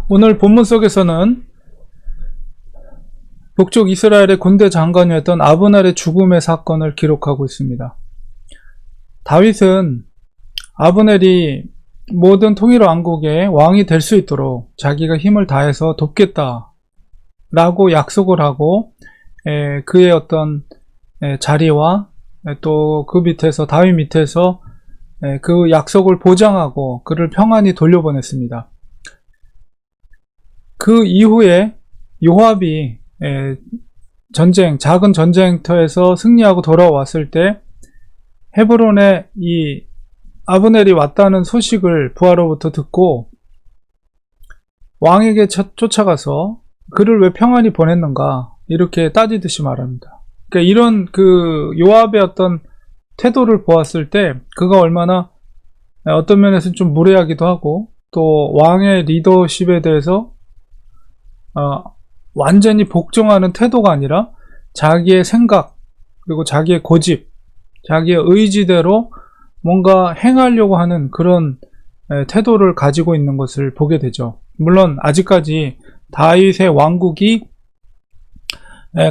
오늘 본문 속에서는 북쪽 이스라엘의 군대 장관이었던 아브넬의 죽음의 사건을 기록하고 있습니다. 다윗은 아브넬이 모든 통일 왕국의 왕이 될 수 있도록 자기가 힘을 다해서 돕겠다 라고 약속을 하고 그의 어떤 자리와 또 그 밑에서 다윗 밑에서 그 약속을 보장하고 그를 평안히 돌려보냈습니다. 그 이후에 요압이 작은 전쟁터에서 승리하고 돌아왔을 때 헤브론에 이 아브넬이 왔다는 소식을 부하로부터 듣고 왕에게 쫓아가서 그를 왜 평안히 보냈는가 이렇게 따지듯이 말합니다. 그러니까 이런 요압의 어떤 태도를 보았을 때 그가 얼마나 어떤 면에서는 좀 무례하기도 하고 또 왕의 리더십에 대해서 완전히 복종하는 태도가 아니라 자기의 생각 그리고 자기의 고집, 자기의 의지대로 뭔가 행하려고 하는 그런 태도를 가지고 있는 것을 보게 되죠. 물론 아직까지 다윗의 왕국이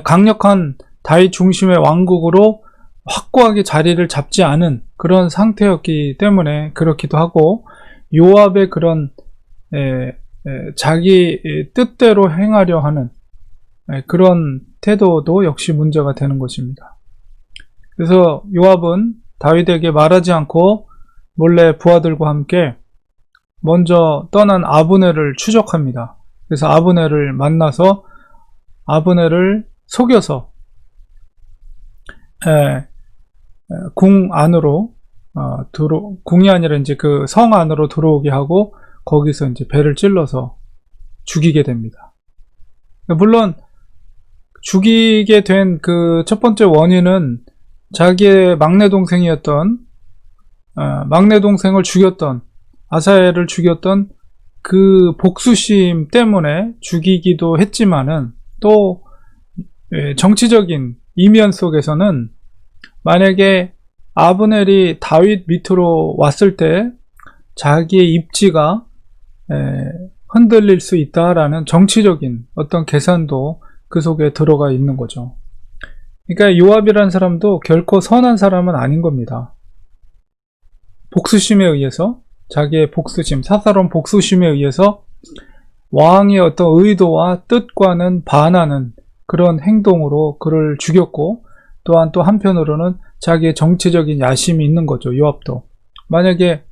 강력한 다윗 중심의 왕국으로 확고하게 자리를 잡지 않은 그런 상태였기 때문에 그렇기도 하고 요압의 그런 자기 뜻대로 행하려 하는 그런 태도도 역시 문제가 되는 것입니다. 그래서 요압은 다윗에게 말하지 않고 몰래 부하들과 함께 먼저 떠난 아브넬을 추적합니다. 그래서 아브넬을 만나서 아브넬을 속여서 궁 안으로 궁이 아니라 이제 그 성 안으로 들어오게 하고 거기서 이제 배를 찔러서 죽이게 됩니다. 물론 죽이게 된 그 첫 번째 원인은 자기의 막내 동생이었던 막내 동생을 죽였던 아사엘을 죽였던 그 복수심 때문에 죽이기도 했지만은 또 정치적인 이면 속에서는 만약에 아브넬이 다윗 밑으로 왔을 때 자기의 입지가 흔들릴 수 있다라는 정치적인 어떤 계산도 그 속에 들어가 있는 거죠. 그러니까 요압이라는 사람도 결코 선한 사람은 아닌 겁니다. 복수심에 의해서 자기의 복수심, 사사로운 복수심에 의해서 왕의 어떤 의도와 뜻과는 반하는 그런 행동으로 그를 죽였고 또한 또 한편으로는 자기의 정치적인 야심이 있는 거죠. 요압도. 만약에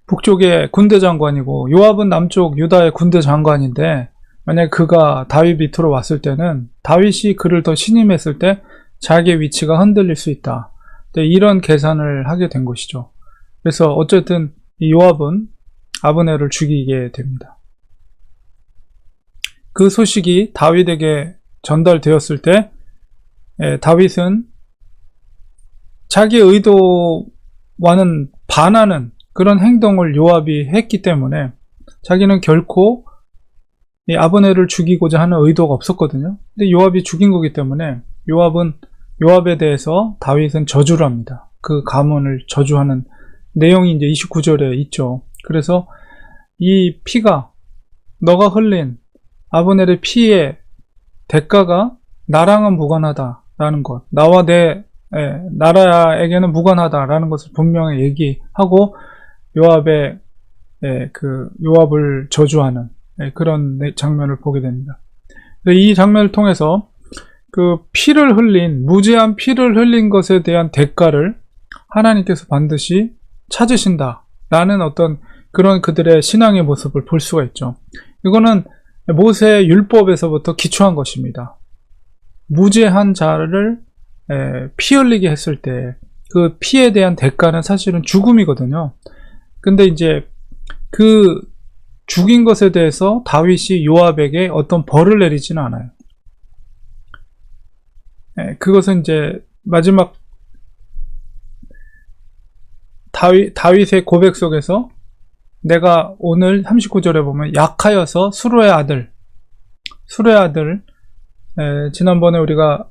북쪽의 군대 장관이고 요압은 남쪽 유다의 군대 장관인데 만약에 그가 다윗 밑으로 왔을 때는 다윗이 그를 더 신임했을 때 자기의 위치가 흔들릴 수 있다. 이런 계산을 하게 된 것이죠. 그래서 어쨌든 이 요압은 아브넬을 죽이게 됩니다. 그 소식이 다윗에게 전달되었을 때 다윗은 자기의 의도와는 반하는 그런 행동을 요압이 했기 때문에 자기는 결코 이 아브넬을 죽이고자 하는 의도가 없었거든요. 근데 요압이 죽인 거기 때문에 요압에 대해서 다윗은 저주를 합니다. 그 가문을 저주하는 내용이 이제 29절에 있죠. 그래서 이 피가 너가 흘린 아브넬의 피의 대가가 나랑은 무관하다라는 것, 나와 내 나라에게는 무관하다라는 것을 분명히 얘기하고 요압을 저주하는 그런 장면을 보게 됩니다. 이 장면을 통해서 그 무지한 피를 흘린 것에 대한 대가를 하나님께서 반드시 찾으신다라는 어떤 그런 그들의 신앙의 모습을 볼 수가 있죠. 이거는 모세 율법에서부터 기초한 것입니다. 무죄한 자를 피 흘리게 했을 때 그 피에 대한 대가는 사실은 죽음이거든요. 근데 이제 그 죽인 것에 대해서 다윗이 요압에게 어떤 벌을 내리지는 않아요. 그것은 이제 마지막 다윗의 고백 속에서 내가 오늘 39절에 보면 약하여서 수루의 아들 지난번에 우리가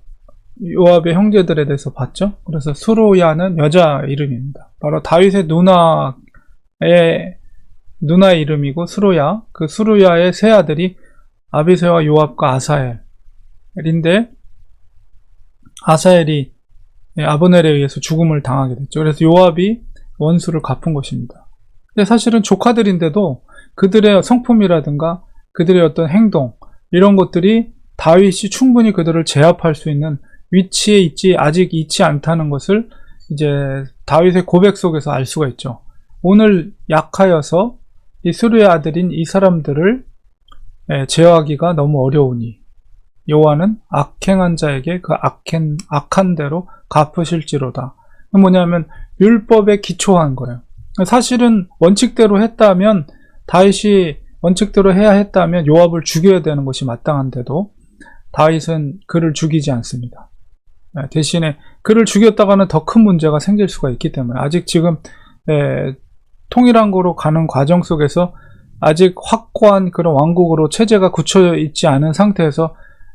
요압의 형제들에 대해서 봤죠. 그래서 수루야는 여자 이름입니다. 바로 다윗의 누나의 누나의 이름이고 스루야. 그 스루야의 세 아들이 아비새와 요압과 아사엘인데 아사엘이 아브넬에 의해서 죽음을 당하게 됐죠. 그래서 요압이 원수를 갚은 것입니다. 근데 사실은 조카들인데도 그들의 성품이라든가 그들의 어떤 행동 이런 것들이 다윗이 충분히 그들을 제압할 수 있는 위치에 아직 있지 않다는 것을 이제 다윗의 고백 속에서 알 수가 있죠. 오늘 약하여서 이 스루의 아들인 이 사람들을 제어하기가 너무 어려우니 여호와는 악행한 자에게 그 악한 대로 갚으실지로다. 뭐냐면 율법에 기초한 거예요. 사실은 원칙대로 했다면 다윗이 원칙대로 해야 했다면 요압을 죽여야 되는 것이 마땅한데도 다윗은 그를 죽이지 않습니다. 대신에 그를 죽였다가는 더 큰 문제가 생길 수가 있기 때문에 아직 지금 통일한 거로 가는 과정 속에서 아직 확고한 그런 왕국으로 체제가 굳혀 있지 않은 상태에서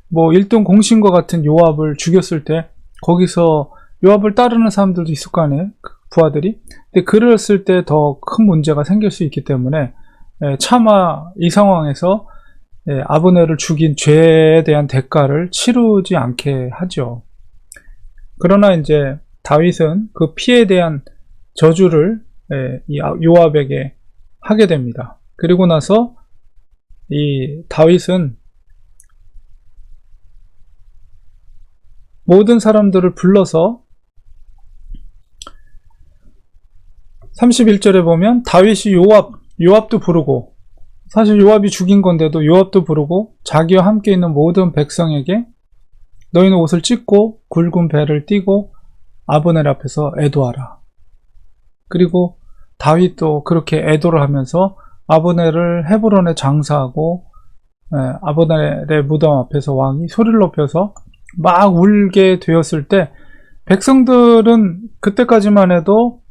뭐 1등 공신과 같은 요압을 죽였을 때 거기서 요압을 따르는 사람들도 있을 거 아니에요? 부하들이. 근데 그랬을 때 더 큰 문제가 생길 수 있기 때문에 차마 이 상황에서 아브넬을 죽인 죄에 대한 대가를 치르지 않게 하죠. 그러나 이제 다윗은 그 피에 대한 저주를 이 요압에게 하게 됩니다. 그리고 나서 이 다윗은 모든 사람들을 불러서 31절에 보면 다윗이 요압도 부르고 사실 요압이 죽인 건데도 요압도 부르고 자기와 함께 있는 모든 백성에게 너희는 옷을 찢고 굵은 배를 띠고 아브넬 앞에서 애도하라. 그리고 다윗도 그렇게 애도를 하면서 아브넬을 헤브론에 장사하고 아브넬의 무덤 앞에서 왕이 소리를 높여서 막 울게 되었을 때 백성들은 그때까지만 해도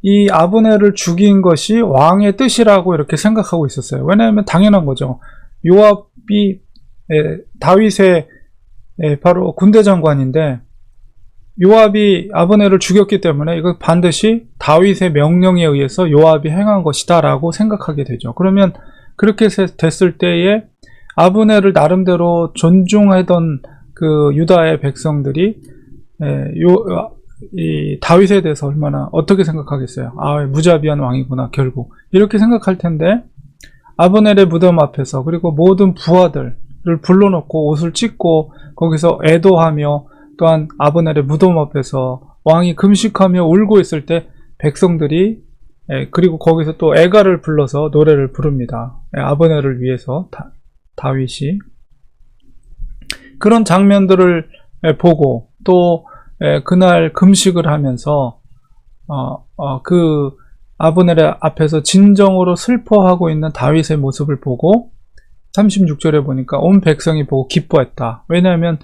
이 아브넬을 죽인 것이 왕의 뜻이라고 이렇게 생각하고 있었어요. 왜냐하면 당연한 거죠. 요압이 다윗의 바로 군대 장관인데 요압이 아브넬을 죽였기 때문에 이거 반드시 다윗의 명령에 의해서 요압이 행한 것이다 라고 생각하게 되죠. 그러면 그렇게 됐을 때에 아브넬을 나름대로 존중하던 그 유다의 백성들이 이 다윗에 대해서 얼마나 어떻게 생각하겠어요? 아, 무자비한 왕이구나 결국 이렇게 생각할 텐데 아브넬의 무덤 앞에서 그리고 모든 부하들을 불러놓고 옷을 찢고 거기서 애도하며 또한 아브넬의 무덤 앞에서 왕이 금식하며 울고 있을 때 백성들이 그리고 거기서 또 애가를 불러서 노래를 부릅니다. 아브넬을 위해서 다윗이 그런 장면들을 보고 또 그날 금식을 하면서 그 아브넬의 앞에서 진정으로 슬퍼하고 있는 다윗의 모습을 보고 36절에 보니까 온 백성이 보고 기뻐했다. 왜냐하면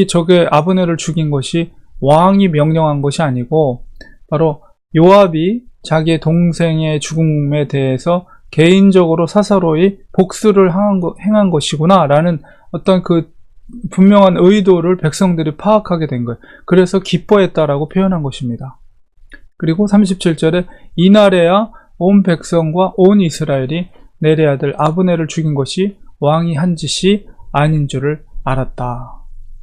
저게 아브넬을 죽인 것이 왕이 명령한 것이 아니고 바로 요압이 자기의 동생의 죽음에 대해서 개인적으로 사사로이 복수를 행한 것이구나 라는 어떤 그 분명한 의도를 백성들이 파악하게 된 거예요. 그래서 기뻐했다라고 표현한 것입니다. 그리고 37절에 이날에야 온 백성과 온 이스라엘이 넬의 아들 아브넬을 죽인 것이 왕이 한 짓이 아닌 줄을 알았다.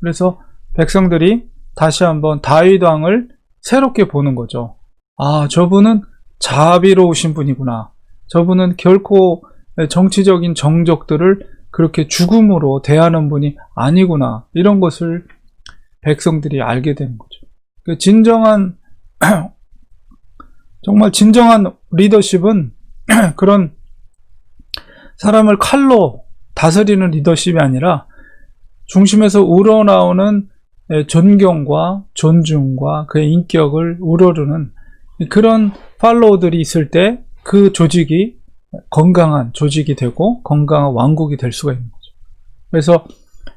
그래서 백성들이 다시 한번 다윗 왕을 새롭게 보는 거죠. 저분은 자비로우신 분이구나. 저분은 결코 정치적인 정적들을 그렇게 죽음으로 대하는 분이 아니구나. 이런 것을 백성들이 알게 되는 거죠. 진정한 정말 진정한 리더십은 그런 사람을 칼로 다스리는 리더십이 아니라 중심에서 우러나오는 존경과 존중과 그의 인격을 우러르는 그런 팔로우들이 있을 때 그 조직이 건강한 조직이 되고 건강한 왕국이 될 수가 있는 거죠. 그래서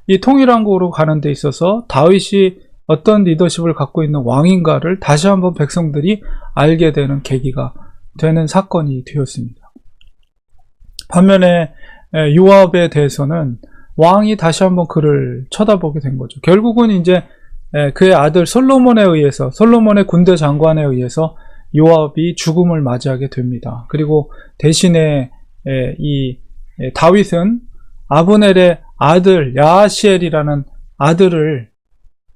이 통일왕국으로 가는 데 있어서 다윗이 어떤 리더십을 갖고 있는 왕인가를 다시 한번 백성들이 알게 되는 계기가 되는 사건이 되었습니다. 반면에 요압에 대해서는 왕이 다시 한번 그를 쳐다보게 된 거죠. 결국은 이제 그의 아들 솔로몬의 군대 장관에 의해서 요압이 죽음을 맞이하게 됩니다. 그리고 대신에 이 다윗은 아브넬의 아들 야하시엘이라는 아들을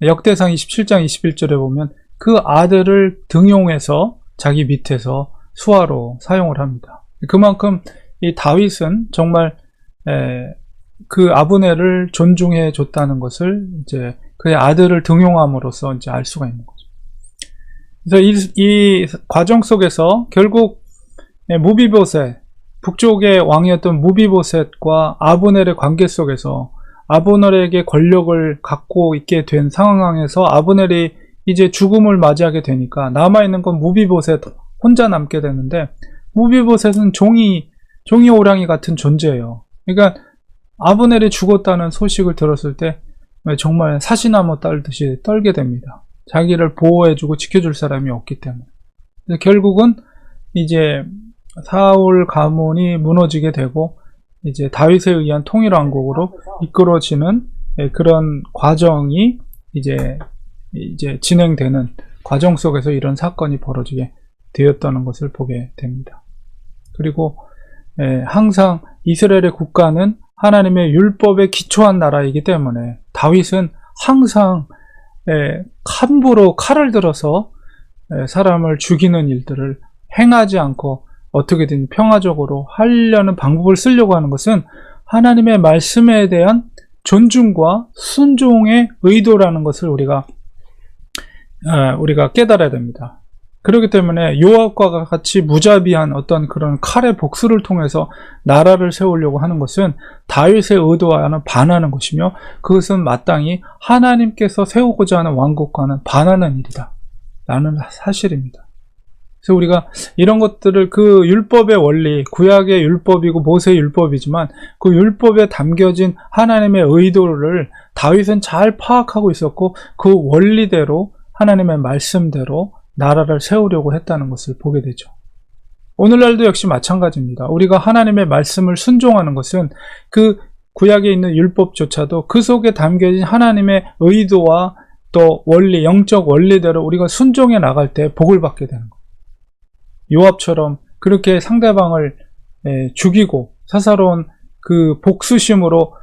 역대상 27장 21절에 보면 그 아들을 등용해서 자기 밑에서 수하로 사용을 합니다. 그만큼 이 다윗은 정말 그 아브넬을 존중해 줬다는 것을 이제 그의 아들을 등용함으로써 이제 알 수가 있는 거죠. 그래서 이 과정 속에서 결국 무비보셋, 북쪽의 왕이었던 무비보셋과 아브넬의 관계 속에서 아브넬에게 권력을 갖고 있게 된 상황에서 아브넬이 이제 죽음을 맞이하게 되니까 남아있는 건 무비보셋 혼자 남게 되는데, 무비보셋은 종이 오랑이 같은 존재예요. 그러니까 아브넬이 죽었다는 소식을 들었을 때 정말 사시나무 떨듯이 떨게 됩니다. 자기를 보호해주고 지켜줄 사람이 없기 때문에. 결국은 이제 사울 가문이 무너지게 되고 이제 다윗에 의한 통일왕국으로 이끌어지는 그런 과정이 이제 진행되는 과정 속에서 이런 사건이 벌어지게 되었다는 것을 보게 됩니다. 그리고 항상 이스라엘의 국가는 하나님의 율법에 기초한 나라이기 때문에 다윗은 항상 함부로 칼을 들어서 사람을 죽이는 일들을 행하지 않고 어떻게든 평화적으로 하려는 방법을 쓰려고 하는 것은 하나님의 말씀에 대한 존중과 순종의 의도라는 것을 우리가 깨달아야 됩니다. 그렇기 때문에 요압과 같이 무자비한 어떤 그런 칼의 복수를 통해서 나라를 세우려고 하는 것은 다윗의 의도와는 반하는 것이며, 그것은 마땅히 하나님께서 세우고자 하는 왕국과는 반하는 일이다 라는 사실입니다. 그래서 우리가 이런 것들을 그 율법의 원리, 구약의 율법이고 모세의 율법이지만 그 율법에 담겨진 하나님의 의도를 다윗은 잘 파악하고 있었고, 그 원리대로 하나님의 말씀대로 나라를 세우려고 했다는 것을 보게 되죠. 오늘날도 역시 마찬가지입니다. 우리가 하나님의 말씀을 순종하는 것은 그 구약에 있는 율법조차도 그 속에 담겨진 하나님의 의도와 또 원리, 영적 원리대로 우리가 순종해 나갈 때 복을 받게 되는 거예요. 요압처럼 그렇게 상대방을 죽이고 사사로운 그 복수심으로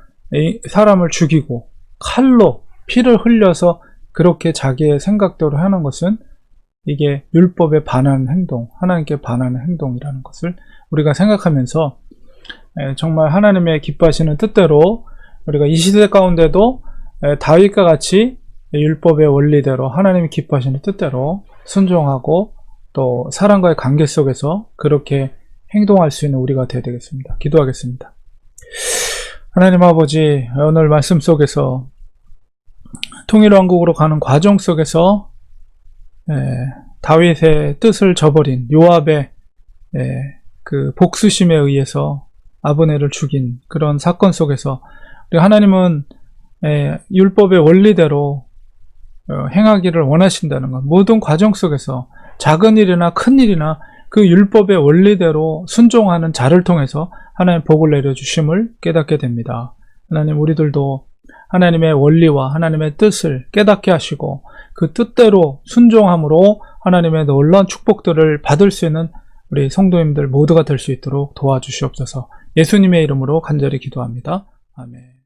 사람을 죽이고 칼로 피를 흘려서 그렇게 자기의 생각대로 하는 것은 이게 율법에 반하는 행동, 하나님께 반하는 행동이라는 것을 우리가 생각하면서 정말 하나님의 기뻐하시는 뜻대로 우리가 이 시대 가운데도 다윗과 같이 율법의 원리대로 하나님이 기뻐하시는 뜻대로 순종하고 또 사람과의 관계 속에서 그렇게 행동할 수 있는 우리가 되어야 되겠습니다. 기도하겠습니다. 하나님 아버지, 오늘 말씀 속에서 통일왕국으로 가는 과정 속에서 다윗의 뜻을 저버린 요압의 그 복수심에 의해서 아브넬을 죽인 그런 사건 속에서 우리 하나님은 율법의 원리대로 행하기를 원하신다는 것, 모든 과정 속에서 작은 일이나 큰 일이나 그 율법의 원리대로 순종하는 자를 통해서 하나님 복을 내려주심을 깨닫게 됩니다. 하나님, 우리들도 하나님의 원리와 하나님의 뜻을 깨닫게 하시고 그 뜻대로 순종함으로 하나님의 놀라운 축복들을 받을 수 있는 우리 성도님들 모두가 될 수 있도록 도와주시옵소서. 예수님의 이름으로 간절히 기도합니다. 아멘.